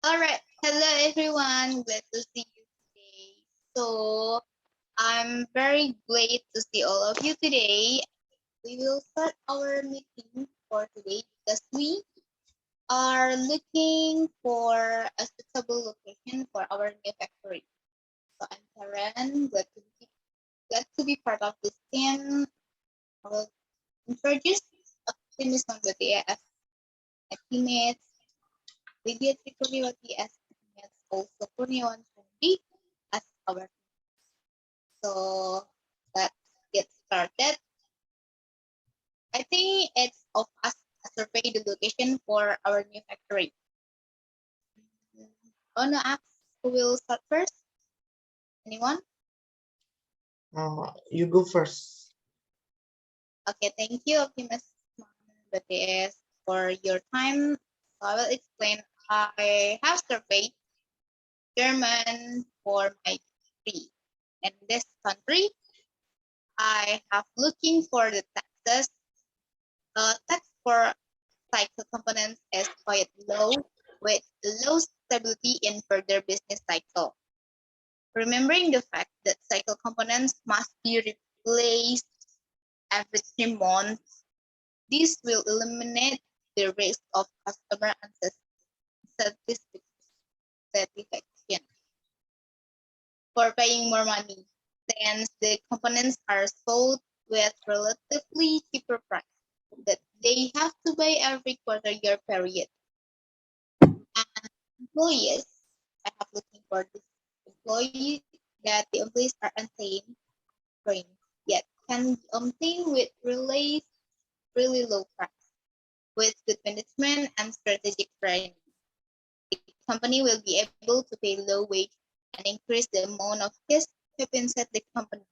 All right. Hello, everyone. Glad to see you today. So, I'm very glad to see all of you today. We will start our meeting for today because we are looking for a suitable location for our new factory. So, I'm Karen. Glad to be part of this team. I will introduce Optimism with the as my teammates, Lydia Trikuriwati as teammates, also Kurniawan Chandi as our. So let's get started. I think it's of us to survey the location for our new factory. I want to ask who will start first? Anyone? You go first. Okay, thank you, Optimus BTS, for your time. So I will explain. I have surveyed German for my degree. In this country, I have looking for the taxes. Tax for cycle components is quite low, with low stability in further business cycle. Remembering the fact that cycle components must be replaced every 3 months, this will eliminate the risk of customer unsatisfaction for paying more money, since the components are sold with relatively cheaper price that they have to buy every quarter year period. And employees, I have looking for this employee that the employees are untrained, trained, yet can be obtained with really low price. With good management and strategic training, the company will be able to pay low wage and increase the amount of cash kept inside the company.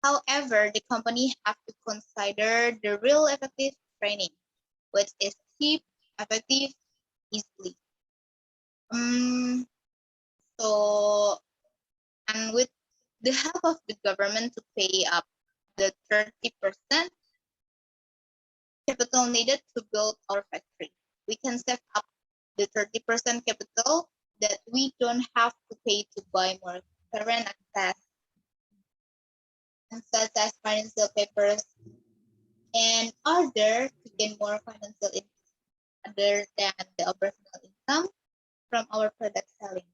However, the company have to consider the real effective training, which is cheap, effective, easily. Um, so, and with the help of the government to pay up the 30% capital needed to build our factory, we can save up the 30% capital that we don't have to pay to buy more current access and such as financial papers in order to gain more financial income other than the operational income from our product selling.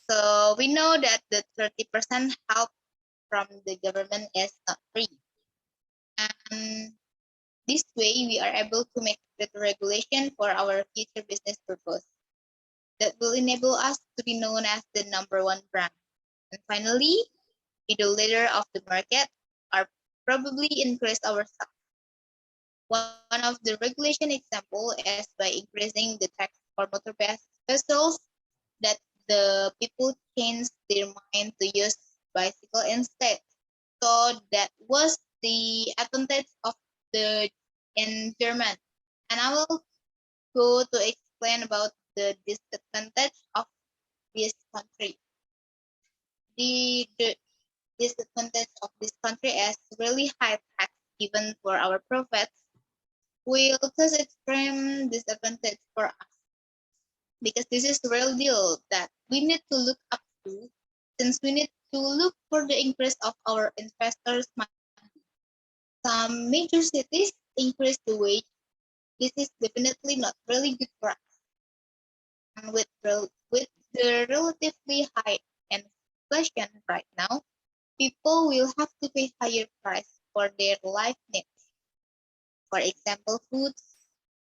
So we know that the 30% help from the government is not free. And this way we are able to make better regulation for our future business purpose that will enable us to be known as the number one brand. And finally, be the leader of the market or probably increase our stock. One of the regulation example is by increasing the tax for motor vessels that the people changed their mind to use bicycle instead. So that was the advantage of the in German. And I will go to explain about the disadvantage of this country. The disadvantage of this country is really high tax even for our profits will cause extreme disadvantage for us because this is the real deal that we need to look up to since we need to look for the increase of our investors' money. Some major cities increase the wage. This is definitely not really good for us. And with the relatively high inflation right now, people will have to pay higher price for their life needs. For example, foods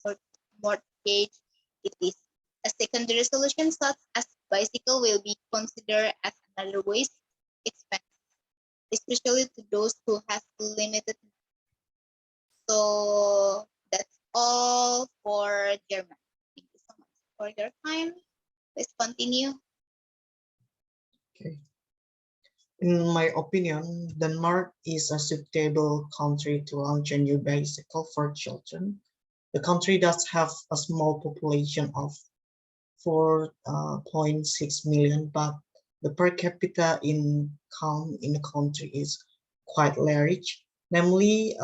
or mortgage. It is a secondary solution such as bicycle will be considered as another waste expense, especially to those who have limited. So that's all for German. Thank you so much for your time. Let's continue. Okay. In my opinion, Denmark is a suitable country to launch a new bicycle for children. The country does have a small population of 4.6 million, but the per capita income in the country is quite large, namely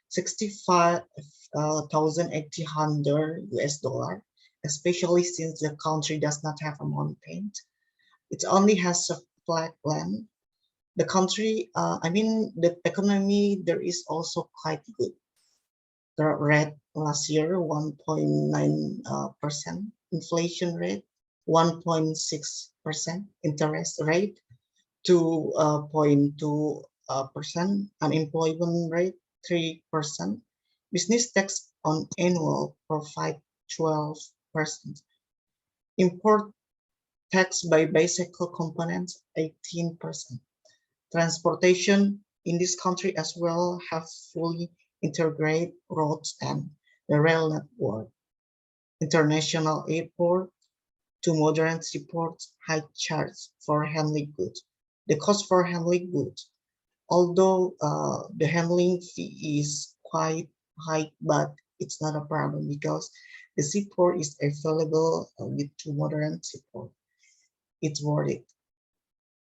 65,800 US dollar. especially since the country does not have a mountain. It only has a flat land. The country, the economy there is also quite good. The rate last year 1.9%, inflation rate 1.6%, interest rate 2.2%, unemployment rate 3%, business tax on annual profit 12%, import tax by bicycle components 18%. Transportation in this country as well have fully integrated roads and the rail network, international airport to modern seaports, high charge for handling goods. The cost for handling goods, although the handling fee is quite high, but it's not a problem because the seaport is available with two modern seaport. It's worth it.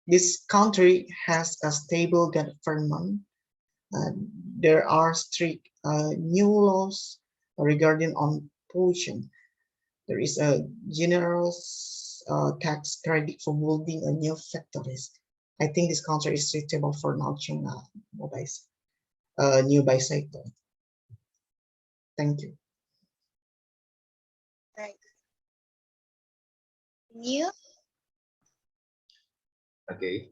This country has a stable government. There are strict new laws regarding on pollution. There is a generous tax credit for building a new factories. I think this country is suitable for launching a new bicycle. Thank you. Right. New. Okay.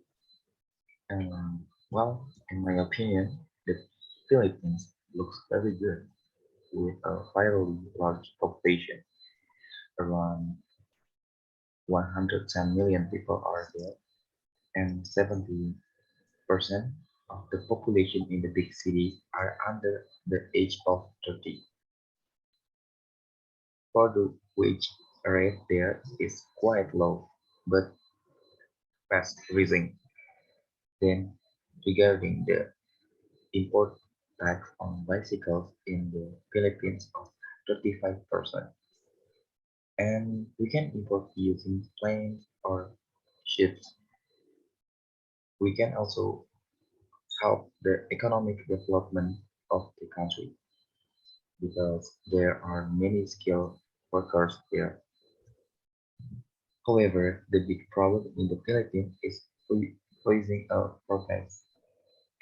Well, in my opinion, the Philippines looks very good with a fairly large population. Around 110 million people are there, and 70% of the population in the big city are under the age of 30. For the wage rate there is quite low, but fast rising. Then, regarding the import tax on bicycles in the Philippines of 35%, and we can import using planes or ships. We can also help the economic development of the country because there are many skilled workers there. However, the big problem in the Philippines is freezing of profits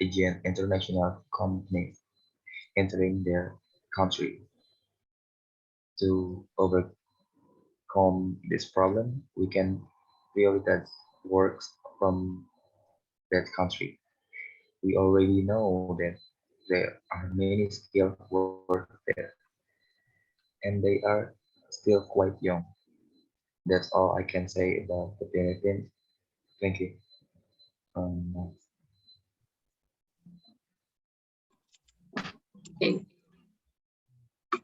against international companies entering their country. To overcome this problem, we can prioritize works from that country. We already know that there are many skilled workers there, and they are still quite young. That's all I can say about the Philippines. Thank you. Um, Okay.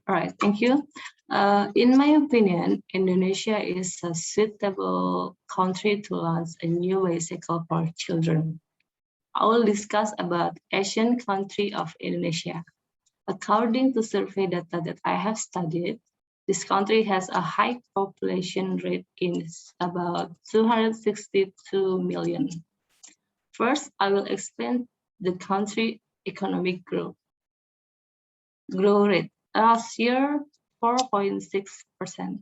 All right, thank you. In my opinion, Indonesia is a suitable country to launch a new bicycle for children. I will discuss about Asian country of Indonesia. According to survey data that I have studied, this country has a high population rate in about 262 million. First, I will explain the country economic growth rate. Last year, 4.6%.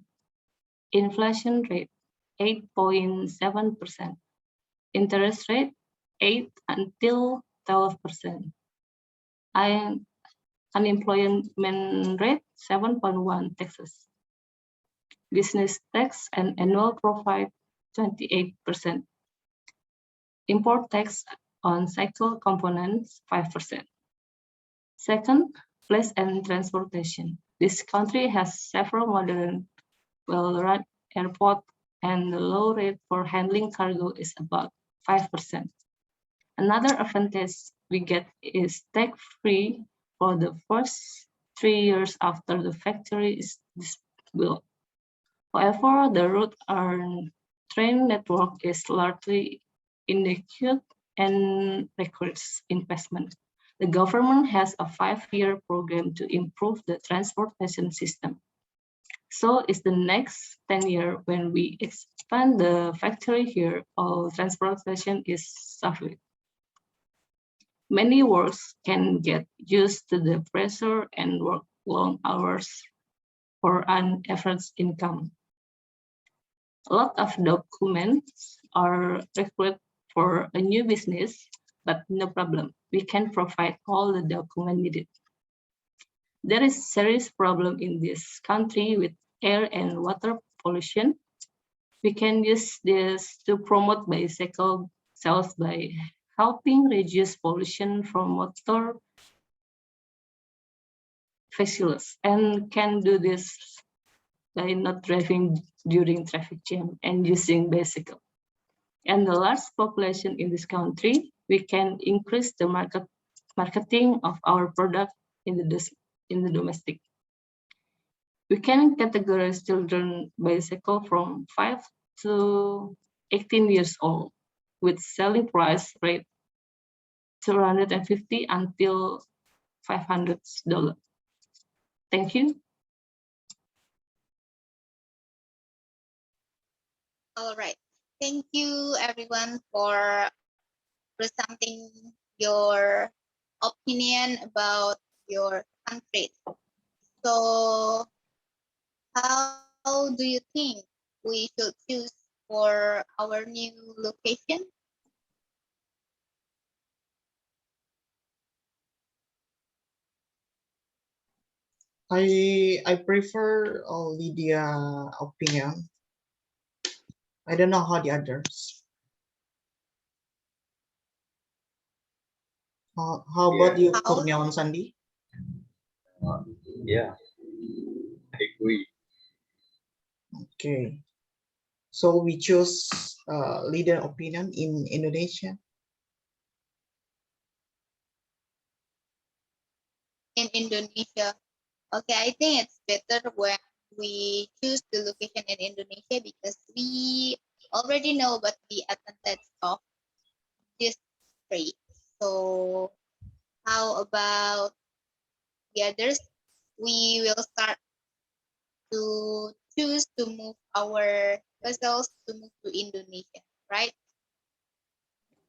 Inflation rate, 8.7%. Interest rate, 8 until 12%. Unemployment rate, 7.1 Texas. Business tax and annual profit, 28%. Import tax on cycle components, 5%. Second, place and transportation. This country has several modern, well-run airports, and the low rate for handling cargo is about 5%. Another advantage we get is tax-free for the first 3 years after the factory is built. However, the route and train network is largely inadequate and requires investment. The government has a 5-year program to improve the transportation system. So it's the next 10 year when we expand the factory here, all transportation is suffered. Many workers can get used to the pressure and work long hours. for an average income. A lot of documents are required for a new business, but no problem. We can provide all the documents needed. There is serious problem in this country with air and water pollution. We can use this to promote bicycle sales by helping reduce pollution from motor vehicles, and can do this by not driving during traffic jam and using bicycle. And the large population in this country, we can increase the marketing of our product in the domestic. We can categorize children bicycle from 5 to 18 years old with selling price rate $250 until $500. Thank you. All right. Thank you everyone for presenting your opinion about your country. So how do you think we should choose for our new location? I prefer Lydia opinion. I don't know how the others. How about you, How? Kurniawan Sandi? Yeah, I agree. Okay. So we choose leader opinion in Indonesia. In Indonesia. Okay, I think it's better when we choose the location in Indonesia because we already know about the advantage of this trade. So how about the others? We will start to choose to move our vessels to move to Indonesia, right?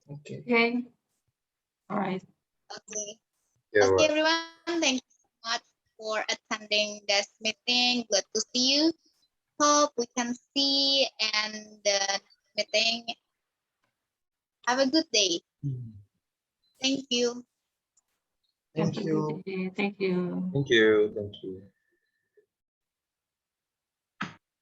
Okay. Okay. All right. Okay. Yeah, Okay, right. everyone. Thank you so much for attending this meeting. Glad to see you. Hope we can see and the meeting. Have a good day. Thank you. Thank Have a you. good day. Thank you. Thank you. Thank you.